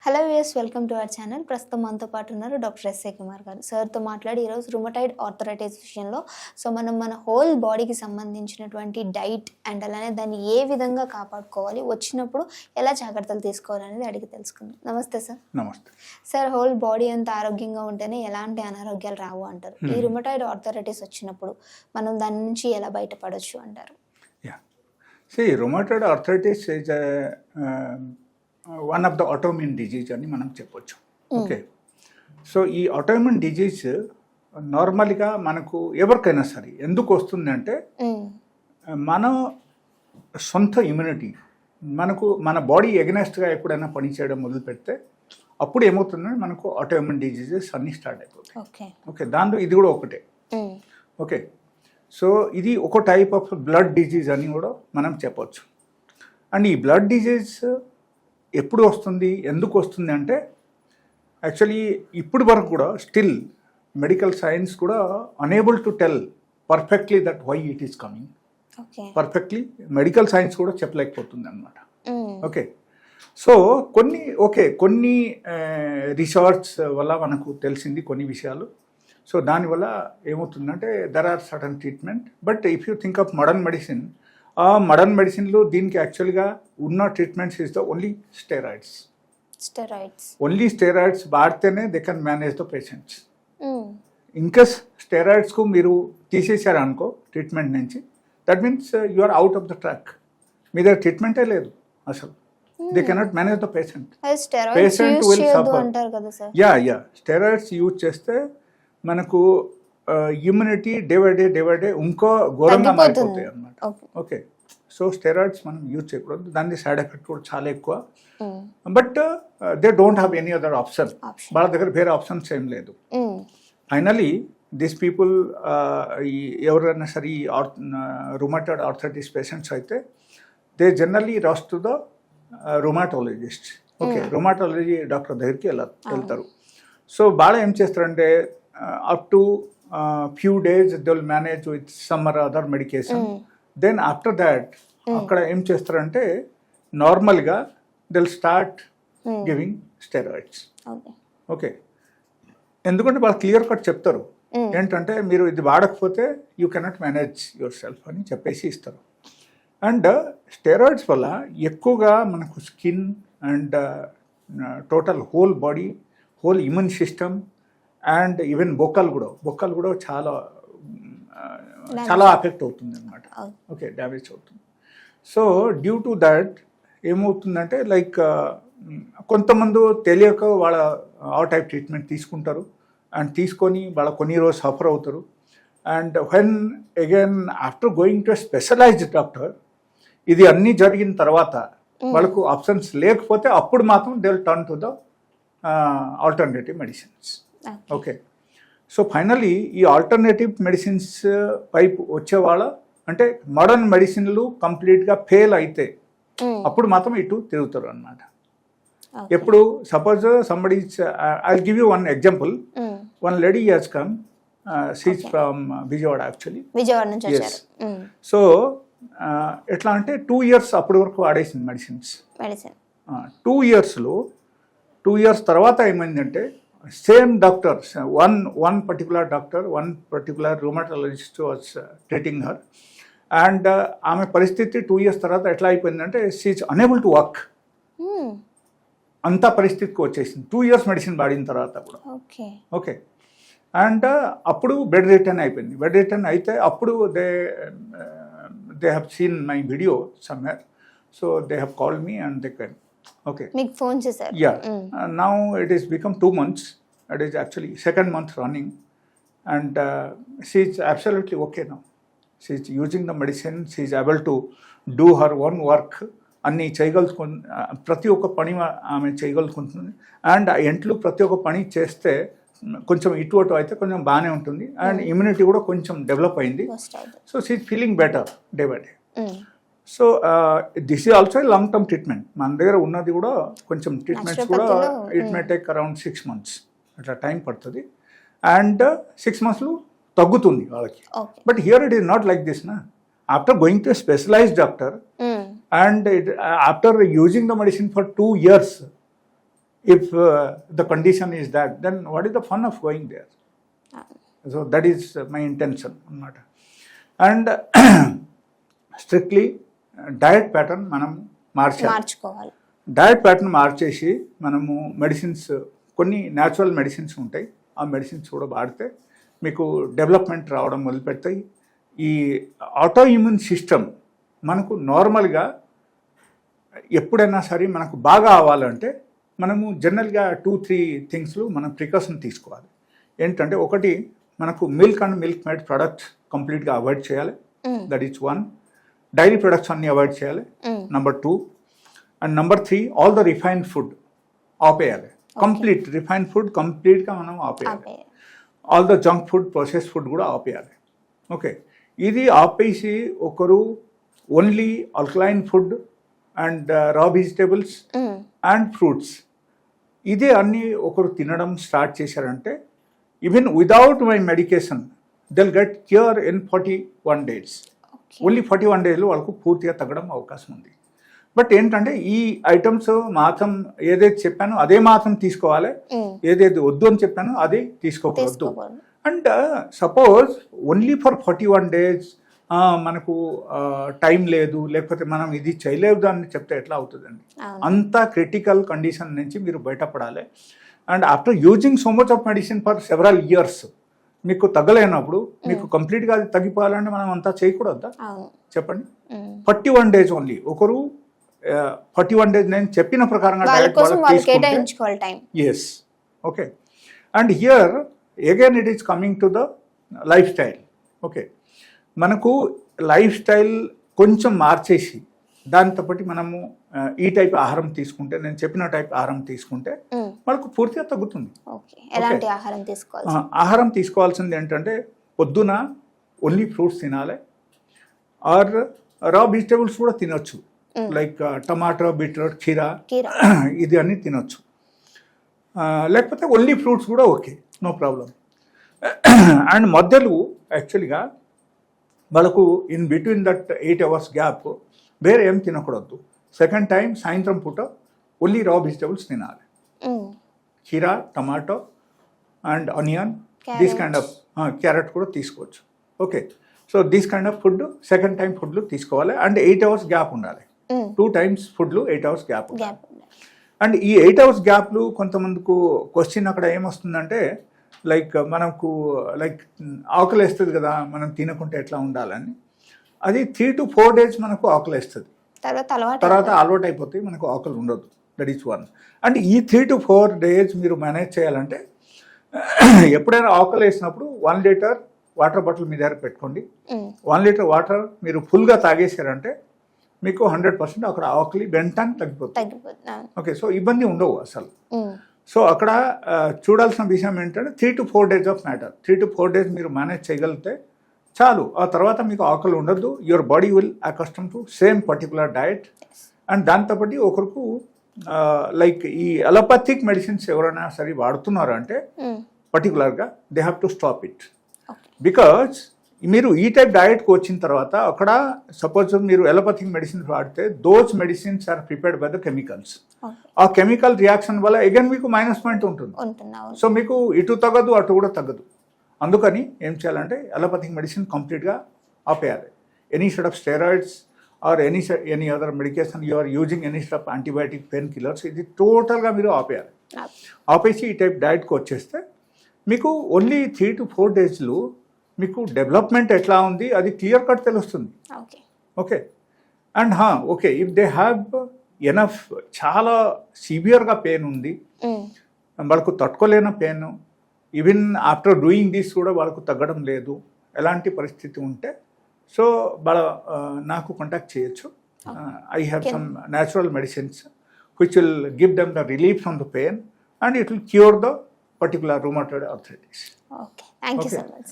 Hello viewers, welcome to our channel. ప్రస్తుతం మనతో పాటు ఉన్నారు డాక్టర్ ఎస్ఏ కుమార్ గారు. సార్తో మాట్లాడి ఈరోజు రుమటాయిడ్ ఆర్థరైటిస్ విషయంలో మన హోల్ బాడీకి సంబంధించినటువంటి డైట్ అండ్ అలానే దాన్ని ఏ విధంగా కాపాడుకోవాలి, వచ్చినప్పుడు ఎలా జాగ్రత్తలు తీసుకోవాలనేది అడిగి తెలుసుకుందాం. నమస్తే సార్. నమస్తే సార్, హోల్ బాడీ అంతా ఆరోగ్యంగా ఉంటేనే ఎలాంటి అనారోగ్యాలు రావు అంటారు. ఈ రుమటాయిడ్ ఆర్థరైటిస్ వచ్చినప్పుడు మనం దాని నుంచి ఎలా బయటపడవచ్చు అంటారు? Rheumatoid arthritis is one of the autoimmune disease అని మనం చెప్పొచ్చు. ఓకే, సో ఈ ఆటోఇమ్యూన్ డిజీజ్ నార్మల్గా మనకు ఎవరికైనా సరే ఎందుకు వస్తుంది అంటే మన సొంత ఇమ్యూనిటీ మన బాడీ ఎగనెస్ట్గా ఎప్పుడైనా పనిచేయడం మొదలు పెడితే అప్పుడు ఏమవుతుందంటే మనకు ఆటోఇమ్యూన్ డిజీజెస్ అన్నీ స్టార్ట్ అయిపోతాయి. ఓకే, దాంట్లో ఇది కూడా ఒకటే. ఓకే, సో ఇది ఒక టైప్ ఆఫ్ బ్లడ్ డిజీజ్ అని కూడా మనం చెప్పొచ్చు. అండ్ ఈ బ్లడ్ డిజీజ్ ఎప్పుడు వస్తుంది, ఎందుకు వస్తుంది అంటే యాక్చువల్లీ ఇప్పుడు వరకు కూడా స్టిల్ మెడికల్ సైన్స్ కూడా unable to tell perfectly that why it is coming. Perfectly medical science కూడా చెప్పలేకపోతుంది అనమాట. ఓకే, సో కొన్ని రీసెర్చ్ వల్ల మనకు తెలిసింది కొన్ని విషయాలు. సో దానివల్ల ఏమవుతుందంటే there are sudden treatment. But if you think of modern medicine, ఆ మోడర్న్ మెడిసిన్లో దీనికి యాక్చువల్గా ఉన్న treatments is the only steroids. Only steroids వాడితేనే they can manage the patients. ఇంకా స్టెరాయిడ్స్కు మీరు తీసేశారు అనుకో ట్రీట్మెంట్ నుంచి, that means you are out of the track. మీ దగ్గర ట్రీట్మెంటే లేదు అసలు. They cannot manage the patient. Patient will suffer. Yeah steroids use చేస్తే మనకు ఇమ్యూనిటీ డే బై డే ఇంకో ఘోరంగా మారిపోతాయి అన్నమాట. ఓకే, సో స్టెరాయిడ్స్ మనం యూజ్ చేయకూడదు, దాని సైడ్ ఎఫెక్ట్ కూడా చాలా ఎక్కువ. But they don't have any other option. వాళ్ళ దగ్గర వేరే ఆప్షన్స్ ఏం లేదు. ఫైనలీ దిస్ పీపుల్ ఎవరైనా సరే రుమటాయిడ్ ఆర్థరైటిస్ పేషెంట్స్ అయితే they generally rush to the rheumatologist. Okay, rheumatology doctor దగ్గరికి వెళ్తారు. సో బాగా ఏం చేస్తారంటే up to few days they will manage with some or other medication. Then after that అక్కడ ఏం చేస్తారంటే నార్మల్గా they will start giving steroids. Okay, ఎందుకంటే వాళ్ళు క్లియర్ కట్ చెప్తారు ఏంటంటే మీరు ఇది వాడకపోతే you cannot manage your self అని చెప్పేసి ఇస్తారు. అండ్ స్టెరాయిడ్స్ వల్ల ఎక్కువగా మనకు skin and total whole body, whole immune system and even బొక్కలు కూడా చాలా అఫెక్ట్ అవుతుంది అనమాట. ఓకే, డ్యామేజ్ అవుతుంది. సో డ్యూ టు దాట్ ఏమవుతుందంటే లైక్ కొంతమంది తెలియక వాళ్ళ ఆ టైప్ ట్రీట్మెంట్ తీసుకుంటారు అండ్ తీసుకొని వాళ్ళ కొన్ని రోజు సఫర్ అవుతారు. And when again after going to specialised doctor ఇది అన్నీ జరిగిన తర్వాత వాళ్ళకు ఆప్షన్స్ లేకపోతే అప్పుడు మాత్రం they will turn to the alternative medicines. Okay, so finally ఈ ఆల్టర్నేటివ్ మెడిసిన్స్ వైపు వచ్చేవాళ్ళ అంటే మోడర్న్ మెడిసిన్లు కంప్లీట్గా ఫెయిల్ అయితే అప్పుడు మాత్రం ఇటు తిరుగుతారు అన్నమాట. ఎప్పుడు suppose somebody I give you one example. One lady has come, she's from Vijayawada actually. So ఎట్లా అంటే 2 years అప్పటి వరకు వాడేసింది మెడిసిన్స్. 2 years తర్వాత ఏమైందంటే same doctor, one particular doctor, one particular rheumatologist was treating her. And ఆమె పరిస్థితి 2 years తర్వాత ఎట్లా అయిపోయిందంటే షీఈస్ అనేబుల్ టు వర్క్. అంత పరిస్థితికి వచ్చేసింది 2 years మెడిసిన్ వాడిన తర్వాత కూడా. ఓకే, అండ్ అప్పుడు బెడ్ రిటర్న్ అయిపోయింది. బెడ్ రిటర్న్ అయితే అప్పుడు they have seen my video somewhere. So they have called me and they can. Okay. మీకు ఫోన్ చేశారు? Yeah. Now it is become 2 months. It is actually 2nd month running, and she is absolutely okay now. She is using the medicine. She is able to do her own work. అన్ని చేయగలుగుతుంది, ప్రతి ఒక్క పని ఆమె చేయగలుగుతుంది. And ఇంట్లో ప్రతి ఒక్క పని చేస్తే కొంచెం ఇటు అయితే కొంచెం బాగానే ఉంటుంది. అండ్ ఇమ్యూనిటీ కూడా కొంచెం డెవలప్ అయింది. So she is feeling better day by day. So this is also long term treatment. మన దగ్గర ఉన్నది కూడా కొంచెం ట్రీట్మెంట్స్ కూడా it may take around 6 months అట్లా టైం పడుతుంది. అండ్ 6 monthsలో తగ్గుతుంది వాళ్ళకి. But here it is not like this నా. After going to specialised doctor and after using the medicine for 2 years if the condition is that, then what is the fun of going there? So that is my intention అన్నమాట. And strictly diet pattern మనం మార్చుకోవాలి. Diet pattern మార్చేసి మనము medicines, కొన్ని natural medicines ఉంటాయి, ఆ medicines కూడా వాడితే మీకు డెవలప్మెంట్ రావడం మొదలుపెడతాయి. ఈ ఆటో ఇమ్యూన్ సిస్టమ్ మనకు నార్మల్గా ఎప్పుడైనా సరే మనకు బాగా అవ్వాలంటే మనము జనరల్గా 2-3 థింగ్స్లు మనం ప్రికాషన్ తీసుకోవాలి. ఏంటంటే ఒకటి, మనకు milk and milk made products కంప్లీట్గా అవాయిడ్ చేయాలి. That is 1. డైరీ ప్రొడక్ట్స్ అన్ని అవాయిడ్ చేయాలి. Number 2. And number 3, all the refined food ఆపేయాలి. కంప్లీట్ రిఫైన్డ్ ఫుడ్ కంప్లీట్గా మనం ఆపేయాలి. All the junk food, process food కూడా ఆపేయాలి. ఓకే, ఇది ఆపేసి ఒకరు only alkaline food and raw vegetables and fruits, ఇదే అన్నీ ఒకరు తినడం స్టార్ట్ చేశారంటే even without my medication they'll get cure in 41 days. Only 41 daysలో వాళ్ళకు పూర్తిగా తగ్గడం అవకాశం ఉంది. బట్ ఏంటంటే ఈ ఐటమ్స్ మాత్రం ఏదైతే చెప్పానో అదే మాత్రం తీసుకోవాలి, ఏదైతే వద్దు అని చెప్పానో అది తీసుకోకూడదు. And suppose only for 41 days మనకు టైం లేదు, లేకపోతే మనం ఇది చేయలేదు అని చెప్తే ఎట్లా అవుతుందండి? అంత క్రిటికల్ కండిషన్ నుంచి మీరు బయటపడాలి. And after using so much of medicine for several years మీకు తగ్గలేనప్పుడు మీకు కంప్లీట్గా అది తగ్గిపోవాలంటే మనం అంతా చేయకూడదా? చెప్పండి. 41 days ఓన్లీ. ఒకరు 41 days నేను చెప్పిన ప్రకారంగా yes. Okay, and here again it is coming to the lifestyle. Okay, మనకు లైఫ్ స్టైల్ కొంచెం మార్చేసి దాంతో పాటు మనము ఈ టైప్ ఆహారం తీసుకుంటే, నేను చెప్పిన టైప్ ఆహారం తీసుకుంటే మనకు పూర్తిగా తగ్గుతుంది. ఆహారం తీసుకోవాల్సింది ఏంటంటే పొద్దున ఓన్లీ ఫ్రూట్స్ తినాలి, ఆర్ రా వెజిటేబుల్స్ కూడా తినొచ్చు, లైక్ టమాటో, బీట్రూట్, కీరా, ఇది అన్నీ తినొచ్చు. లేకపోతే ఓన్లీ ఫ్రూట్స్ కూడా ఓకే, నో ప్రాబ్లం. అండ్ మధ్యలో యాక్చువల్గా వాళ్ళకు in between that 8 hours gap వేరే ఏం తినకూడదు. సెకండ్ టైం సాయంత్రం పూట ఓన్లీ రా వెజిటేబుల్స్ తినాలి. కీరా, tomato and onion, this kind of, carrot కూడా తీసుకోవచ్చు. Okay, so this kind of food second time ఫుడ్లు తీసుకోవాలి. అండ్ 8 hours గ్యాప్ ఉండాలి. 2 times ఫుడ్లు 8 hours గ్యాప్ ఉండాలి. అండ్ ఈ 8 hours గ్యాప్లు కొంతమందికి క్వశ్చన్ అక్కడ ఏమొస్తుందంటే, లైక్ మనకు లైక్ ఆకలి వేస్తుంది కదా, మనం తినకుంటే ఎట్లా ఉండాలని. అది 3 to 4 days మనకు ఆకలి వేస్తుంది, తర్వాత అలవాటు అయిపోతుంది, మనకు ఆకలి ఉండదు. That is 1. అండ్ ఈ 3 to 4 days మీరు మేనేజ్ చేయాలంటే ఎప్పుడైనా ఆకలి వేసినప్పుడు 1 liter వాటర్ బాటిల్ మీ దగ్గర పెట్టుకోండి. 1 liter వాటర్ మీరు ఫుల్గా తాగేశారంటే మీకు 100% అక్కడ ఆకలి వెంటనే తగ్గిపోతుంది. ఓకే, సో ఇబ్బంది ఉండవు అసలు. సో అక్కడ చూడాల్సిన విషయం ఏంటంటే 3 to 4 days of matter. 3 to 4 days మీరు మేనేజ్ చేయగలిగితే చాలు. ఆ తర్వాత మీకు ఆకలి ఉండదు. Your body will accustom to same particular diet. And దాంతోపాటు ఒకరికి లైక్ ఈ అలోపతిక్ మెడిసిన్స్ ఎవరైనా సరే వాడుతున్నారు అంటే పర్టికులర్గా they have to stop it. Because మీరు ఈ టైప్ డయట్కి వచ్చిన తర్వాత అక్కడ సపోజ్ మీరు అలోపతిక్ మెడిసిన్స్ వాడితే those medicines are prepared by the chemicals. ఆ కెమికల్ రియాక్షన్ వల్ల అగైన్ మీకు మైనస్ పాయింట్ ఉంటుంది. సో మీకు ఇటు తగ్గదు, అటు కూడా తగ్గదు. అందుకని ఏం చేయాలంటే అలోపతిక్ మెడిసిన్ కంప్లీట్గా ఆపేయాలి. Any set of steroids or any other medication you are using, any set of antibiotic, pain killers, ఇది టోటల్గా మీరు ఆపేయాలి. ఆపేసి ఈ టైప్ డయట్కి వచ్చేస్తే మీకు ఓన్లీ 3 to 4 daysలో మీకు డెవలప్మెంట్ ఎట్లా ఉంది అది క్లియర్ కట్ తెలుస్తుంది. Okay, and okay, if they have enough, చాలా సివియర్గా పెయిన్ ఉంది, వాళ్ళకు తట్టుకోలేని pain, even after doing this కూడా వాళ్ళకు తగ్గడం లేదు, ఎలాంటి పరిస్థితి ఉంటే సో వాళ్ళ నాకు కాంటాక్ట్ చేయొచ్చు. I have some natural medicines which will give them the relief from the pain and it will cure the particular rheumatoid arthritis. Okay, thank you so much.